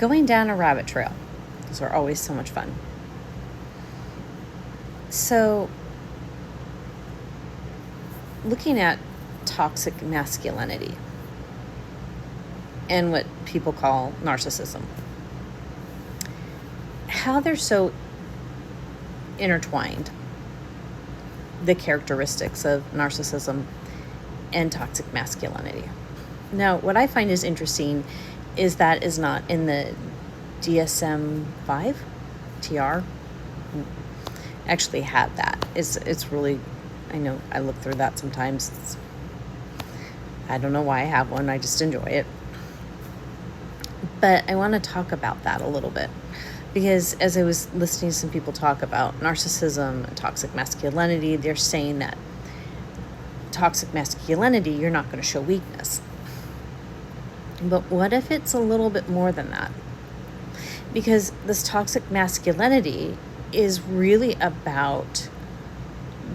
going down a rabbit trail. Those are always so much fun. So, looking at toxic masculinity and what people call narcissism, how they're so intertwined, the characteristics of narcissism and toxic masculinity. Now, what I find is interesting is that is not in the DSM 5 TR. Actually had that. It's really, I know I look through that sometimes. I don't know why I have one. I just enjoy it. But I want to talk about that a little bit, because as I was listening to some people talk about narcissism and toxic masculinity, they're saying that toxic masculinity, you're not going to show weakness. But what if it's a little bit more than that? Because this toxic masculinity is really about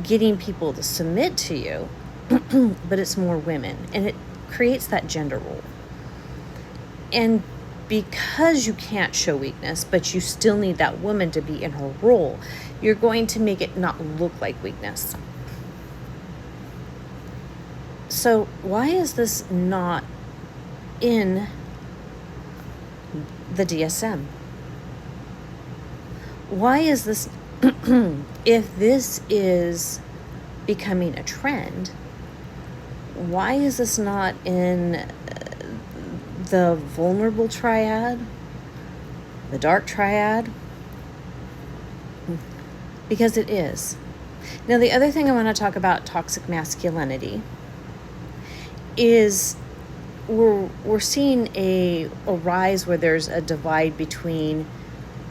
getting people to submit to you, but it's more women, and it creates that gender role. And because you can't show weakness, but you still need that woman to be in her role, you're going to make it not look like weakness. So why is this not in the DSM? Why is this, if this is becoming a trend, why is this not in the vulnerable triad, the dark triad? Because it is. Now, the other thing I want to talk about toxic masculinity is we're seeing a rise where there's a divide between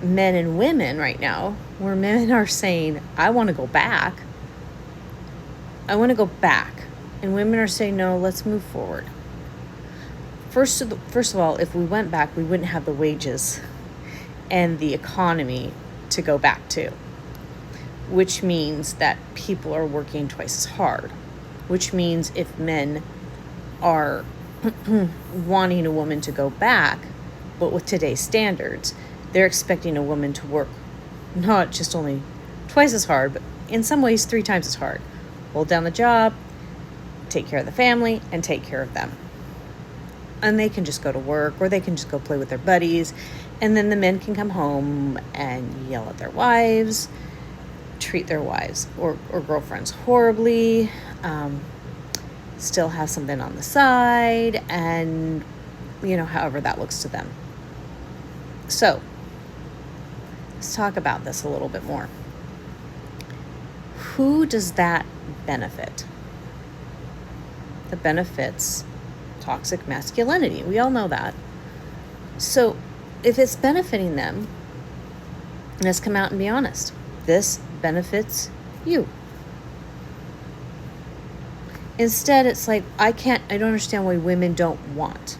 men and women right now, where men are saying, I want to go back. I want to go back. And women are saying, no, let's move forward. First of all, if we went back, we wouldn't have the wages and the economy to go back to, which means that people are working twice as hard, which means if men are wanting a woman to go back, but with today's standards, they're expecting a woman to work not just only twice as hard, but in some ways 3 times as hard. Hold down the job, take care of the family, and take care of them. And they can just go to work, or they can just go play with their buddies, and then the men can come home and yell at their wives, treat their wives or girlfriends horribly, still have something on the side, and however that looks to them. So let's talk about this a little bit more. Who does that benefit? That benefits toxic masculinity. We all know that. So if it's benefiting them, let's come out and be honest. This benefits you. Instead, it's like, I don't understand why women don't want.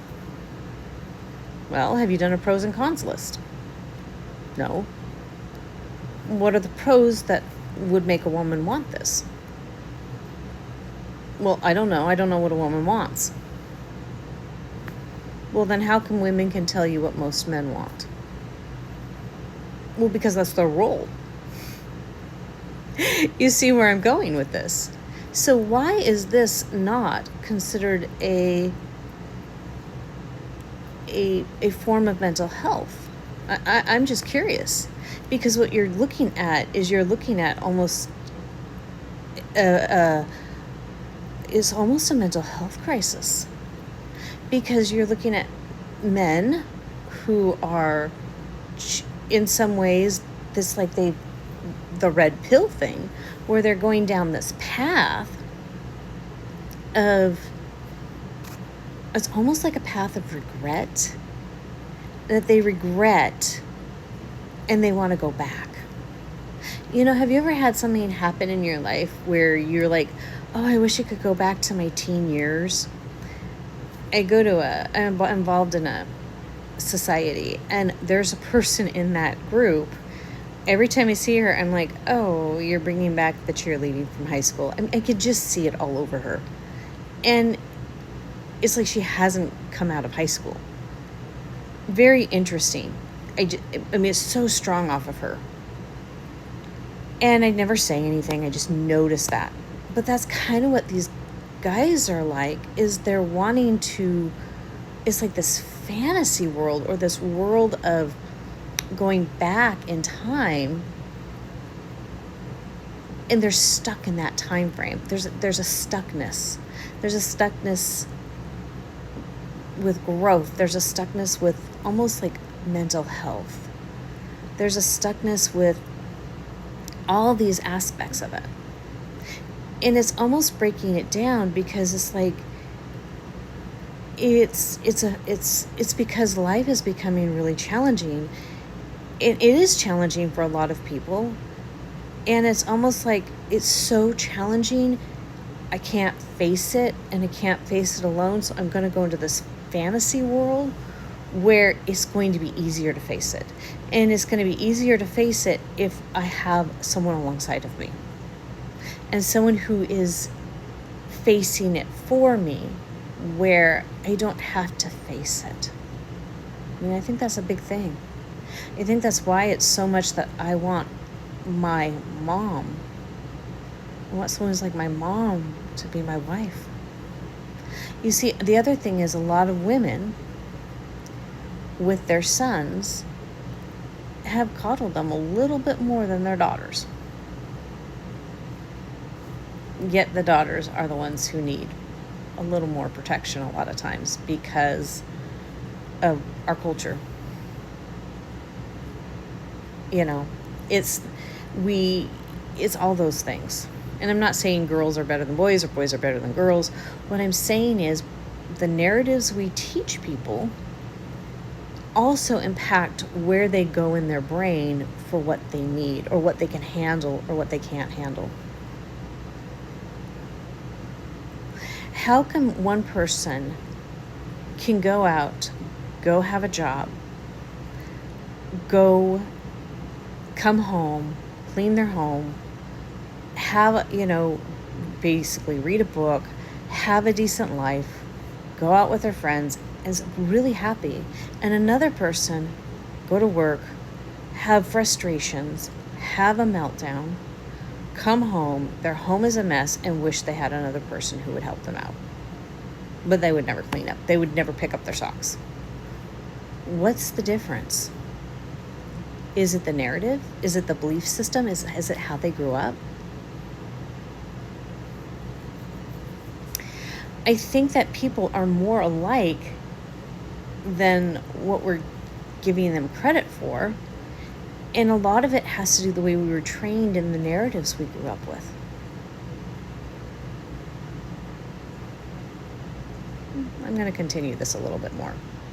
Well, have you done a pros and cons list? No. What are the pros that would make a woman want this? Well, I don't know. I don't know what a woman wants. Well, then how come women can tell you what most men want? Well, because that's their role. You see where I'm going with this. So why is this not considered a form of mental health? I'm just curious, because what you're looking at is almost is almost a mental health crisis, because you're looking at men who are in some ways this the red pill thing, where they're going down this path of, it's almost like a path of regret, that they regret and they want to go back. Have you ever had something happen in your life where you're like, oh, I wish I could go back to my teen years? I'm involved in a society, and there's a person in that group. Every time I see her, I'm like, oh, you're bringing back the cheerleading from high school. I could just see it all over her. And it's like she hasn't come out of high school. Very interesting. I mean, it's so strong off of her. And I'd never say anything. I just noticed that. But that's kind of what these guys are like, is they're wanting to, it's like this fantasy world, or this world of going back in time, and they're stuck in that time frame. There's a stuckness. There's a stuckness with growth. There's a stuckness with almost like mental health. There's a stuckness with all these aspects of it. And it's almost breaking it down, because it's like it's because life is becoming really challenging. It is challenging for a lot of people, and it's almost like it's so challenging, I can't face it, and I can't face it alone, so I'm going to go into this fantasy world where it's going to be easier to face it. And it's going to be easier to face it if I have someone alongside of me, and someone who is facing it for me, where I don't have to face it. I mean, I think that's a big thing. I think that's why it's so much that I want my mom. I want someone who's like my mom to be my wife. You see, the other thing is, a lot of women with their sons have coddled them a little bit more than their daughters. Yet the daughters are the ones who need a little more protection a lot of times, because of our culture. You know, it's all those things. And I'm not saying girls are better than boys or boys are better than girls. What I'm saying is, the narratives we teach people also impact where they go in their brain for what they need, or what they can handle, or what they can't handle. How come one person can go out, go have a job, go come home, clean their home, have, basically read a book, have a decent life, go out with their friends, is really happy, and another person go to work, have frustrations, have a meltdown, come home, their home is a mess, and wish they had another person who would help them out. But they would never clean up. They would never pick up their socks. What's the difference? Is it the narrative? Is it the belief system? Is it how they grew up? I think that people are more alike than what we're giving them credit for. And a lot of it has to do with the way we were trained in the narratives we grew up with. I'm going to continue this a little bit more.